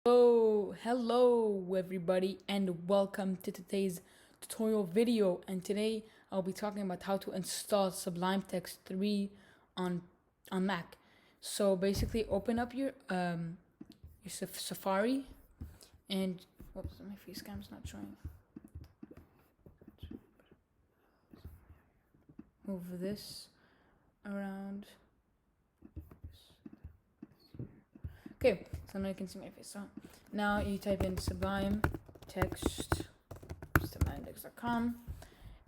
Hello everybody, and welcome to today's tutorial video. And today I'll be talking about how to install Sublime Text 3 on Mac. So basically open up your Safari and whoops, my face cam's not showing. Move this around. Okay, so now you can see my face. So now you type in Sublime Text, sublimetext.com,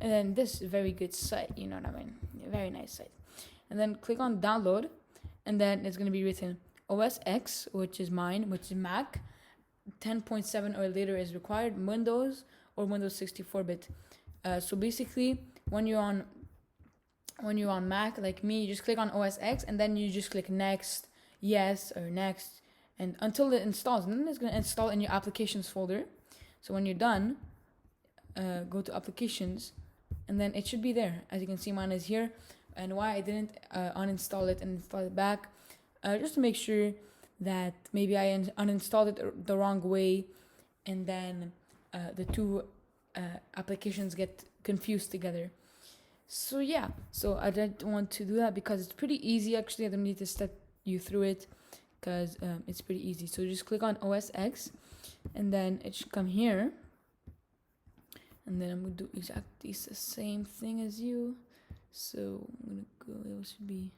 and then this very good site, you know what I mean? Very nice site. And then click on download, and then it's gonna be written OS X, which is mine, which is Mac. 10.7 or later is required. Windows or Windows 64-bit. So basically, when you're on Mac, like me, you just click on OS X, and then you just click next, yes, or next. And until it installs, and then it's going to install in your applications folder. So when you're done, go to applications, and then it should be there. As you can see, mine is here. And why I didn't uninstall it and install it back, just to make sure that maybe I uninstalled it the wrong way, and then the two applications get confused together. So yeah, so I didn't want to do that because it's pretty easy. Actually, I don't need to step you through it, because it's pretty easy. So just click on OS X, and then it should come here, and then I'm gonna do exactly the same thing as you. So I'm gonna go, it should be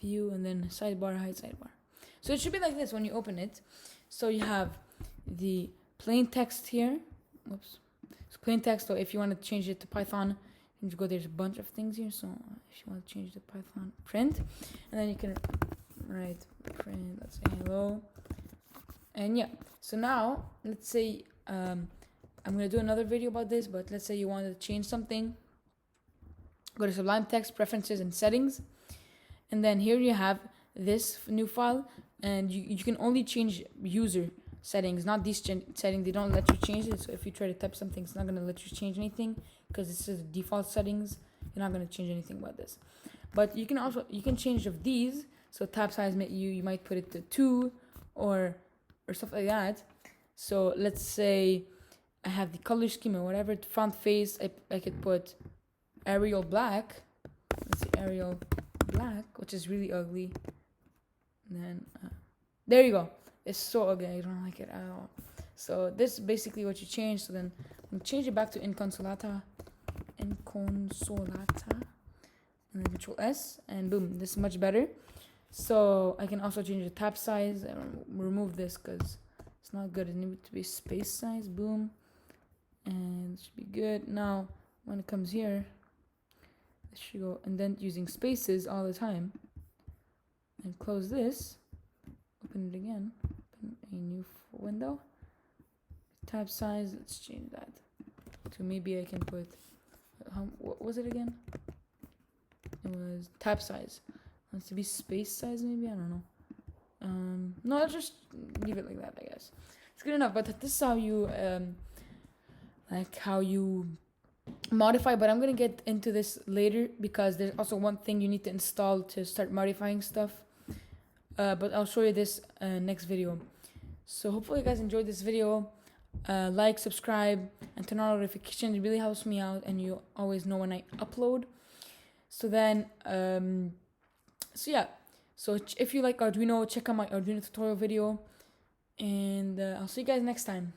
view, and then sidebar, hide sidebar. So it should be like this when you open it. So you have the plain text here. Whoops. So plain text, so if you want to change it to Python, you can go, there's a bunch of things here. So if you want to change it to Python, print, and then you can write print, let's say hello. And yeah, so now let's say I'm gonna do another video about this, but let's say you want to change something. Go to Sublime Text, Preferences, and Settings, and then here you have this new file, and you can only change user settings, not these settings. They don't let you change it. So if you try to type something, it's not gonna let you change anything, because this is default settings. You're not gonna change anything about this. But you can change of these. So tab size, you might put it to 2 or stuff like that. So let's say I have the color scheme or whatever. Font face, I could put Arial black. Let's see, Arial black, which is really ugly. And then there you go. It's so ugly. I don't like it at all. So this is basically what you change. So then I'm change it back to Inconsolata, and then Control S, and boom, this is much better. So I can also change the tab size and remove this because it's not good. It needs to be space size. Boom, and it should be good. Now when it comes here, it should go indent using spaces all the time. And close this. Open it again. Open a new window. Tab size. Let's change that to, maybe I can put. What was it again? It was tab size. Wants to be space size, maybe, I don't know. No, let's just leave it like that, I guess. It's good enough. But this is how you modify. But I'm gonna get into this later, because there's also one thing you need to install to start modifying stuff. But I'll show you this next video. So hopefully you guys enjoyed this video. Like, subscribe, and turn on notifications. It really helps me out, and you always know when I upload. So then so yeah, so if you like Arduino, check out my Arduino tutorial video, and I'll see you guys next time.